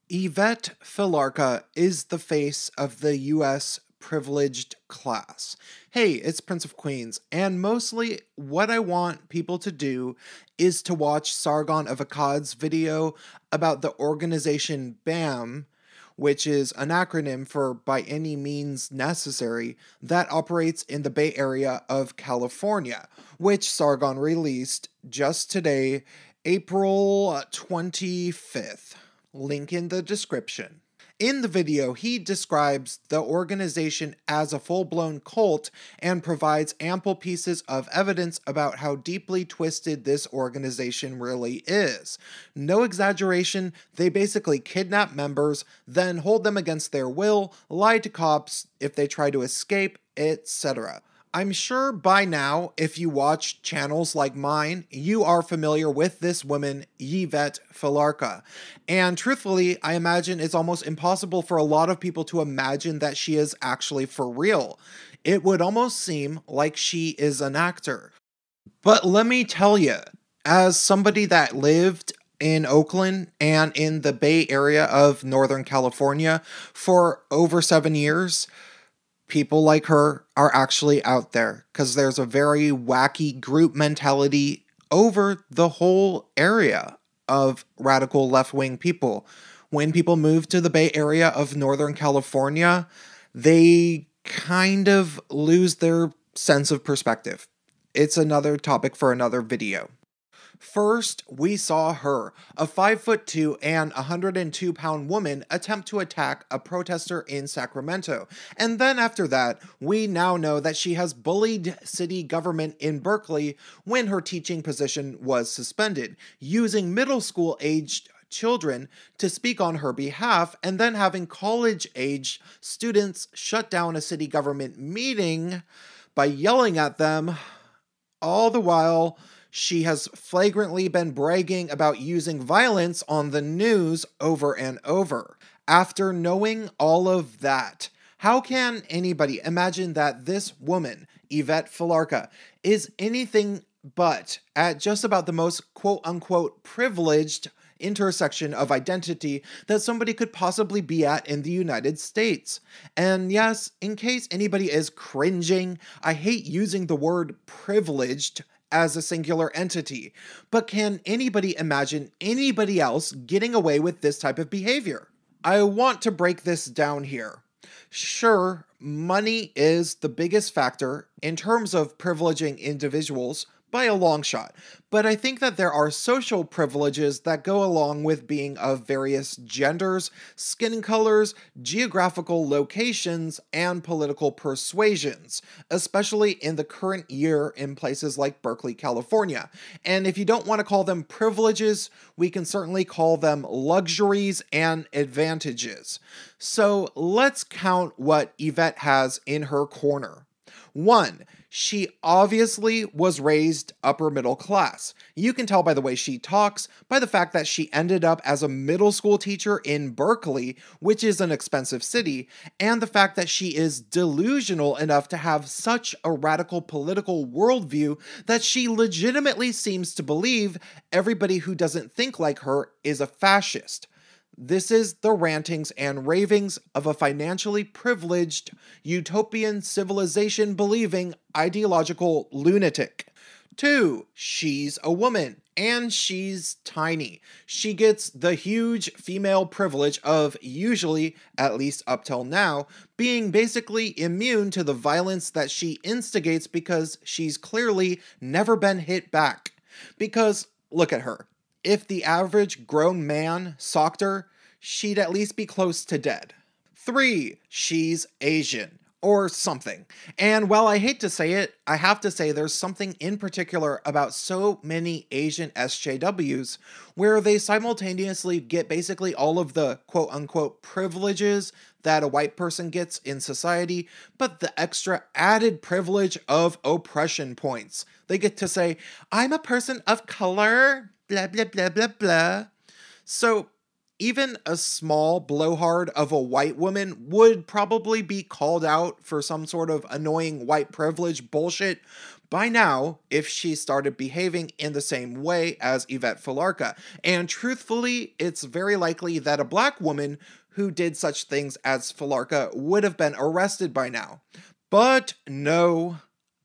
Yvette Felarca is the face of the US privileged class. Hey, it's Prince of Queens, and mostly what I want people to do is to watch Sargon of Akkad's video about the organization B.A.M.N, which is an acronym for By Any Means Necessary, that operates in the Bay Area of California, which Sargon released just today, April 25th. Link in the description. In the video, he describes the organization as a full-blown cult and provides ample pieces of evidence about how deeply twisted this organization really is. No exaggeration, they basically kidnap members, then hold them against their will, lie to cops if they try to escape, etc. I'm sure by now, if you watch channels like mine, you are familiar with this woman, Yvette Felarca. And truthfully, I imagine it's almost impossible for a lot of people to imagine that she is actually for real. It would almost seem like she is an actor. But let me tell you, as somebody that lived in Oakland and in the Bay Area of Northern California for over 7 years, people like her are actually out there because there's a very wacky group mentality over the whole area of radical left-wing people. When people move to the Bay Area of Northern California, they kind of lose their sense of perspective. It's another topic for another video. First, we saw her, a 5'2" and 102-pound woman, attempt to attack a protester in Sacramento. And then after that, we now know that she has bullied city government in Berkeley when her teaching position was suspended, using middle school-aged children to speak on her behalf, and then having college-aged students shut down a city government meeting by yelling at them, all the while she has flagrantly been bragging about using violence on the news over and over. After knowing all of that, how can anybody imagine that this woman, Yvette Felarca, is anything but at just about the most quote-unquote privileged intersection of identity that somebody could possibly be at in the United States? And yes, in case anybody is cringing, I hate using the word privileged as a singular entity, but can anybody imagine anybody else getting away with this type of behavior? I want to break this down here. Sure, money is the biggest factor in terms of privileging individuals by a long shot, but I think that there are social privileges that go along with being of various genders, skin colors, geographical locations, and political persuasions, especially in the current year in places like Berkeley, California. And if you don't want to call them privileges, we can certainly call them luxuries and advantages. So let's count what Yvette has in her corner. 1. She obviously was raised upper middle class. You can tell by the way she talks, by the fact that she ended up as a middle school teacher in Berkeley, which is an expensive city, and the fact that she is delusional enough to have such a radical political worldview that she legitimately seems to believe everybody who doesn't think like her is a fascist. This is the rantings and ravings of a financially privileged, utopian civilization-believing ideological lunatic. 2. She's a woman, and she's tiny. She gets the huge female privilege of usually, at least up till now, being basically immune to the violence that she instigates because she's clearly never been hit back. Because, look at her. If the average grown man socked her, she'd at least be close to dead. 3. She's Asian. Or something. And while I hate to say it, I have to say there's something in particular about so many Asian SJWs where they simultaneously get basically all of the quote-unquote privileges that a white person gets in society, but the extra added privilege of oppression points. They get to say, I'm a person of color, blah, blah, blah, blah, blah. So even a small blowhard of a white woman would probably be called out for some sort of annoying white privilege bullshit by now if she started behaving in the same way as Yvette Felarca. And truthfully, it's very likely that a black woman who did such things as Felarca would have been arrested by now. But no,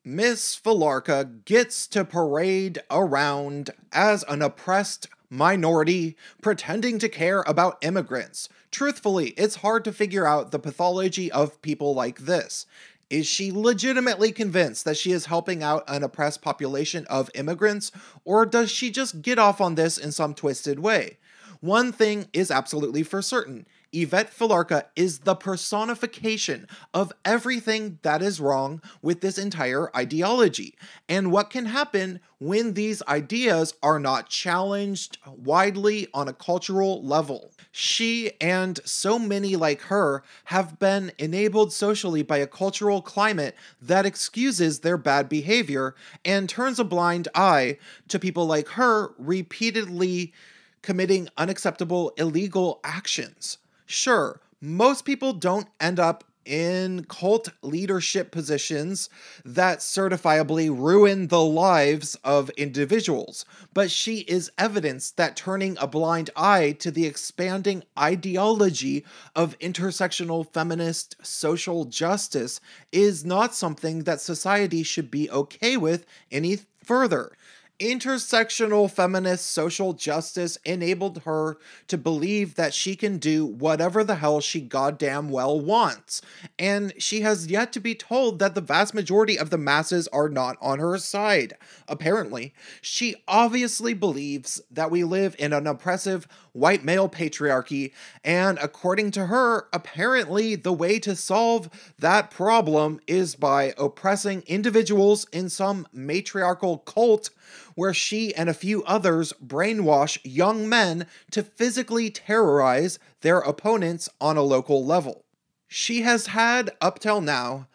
Miss Felarca gets to parade around as an oppressed minority pretending to care about immigrants. Truthfully, it's hard to figure out the pathology of people like this. Is she legitimately convinced that she is helping out an oppressed population of immigrants, or does she just get off on this in some twisted way? One thing is absolutely for certain. Yvette Felarca is the personification of everything that is wrong with this entire ideology, and what can happen when these ideas are not challenged widely on a cultural level. She and so many like her have been enabled socially by a cultural climate that excuses their bad behavior and turns a blind eye to people like her repeatedly committing unacceptable illegal actions. Sure, most people don't end up in cult leadership positions that certifiably ruin the lives of individuals, but she is evidence that turning a blind eye to the expanding ideology of intersectional feminist social justice is not something that society should be okay with any further. Intersectional feminist social justice enabled her to believe that she can do whatever the hell she goddamn well wants, and she has yet to be told that the vast majority of the masses are not on her side. Apparently, she obviously believes that we live in an oppressive white male patriarchy, and according to her, apparently the way to solve that problem is by oppressing individuals in some matriarchal cult where she and a few others brainwash young men to physically terrorize their opponents on a local level. She has had, up till now,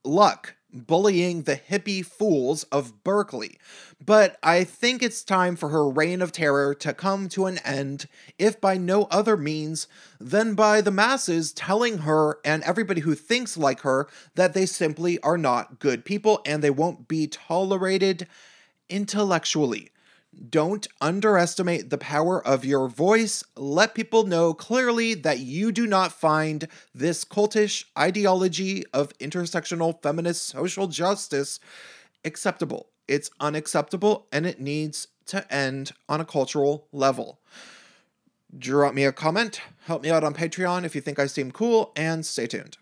luck bullying the hippie fools of Berkeley, but I think it's time for her reign of terror to come to an end, if by no other means than by the masses telling her and everybody who thinks like her that they simply are not good people and they won't be tolerated intellectually. Don't underestimate the power of your voice. Let people know clearly that you do not find this cultish ideology of intersectional feminist social justice acceptable. It's unacceptable and it needs to end on a cultural level. Drop me a comment, help me out on Patreon if you think I seem cool, and stay tuned.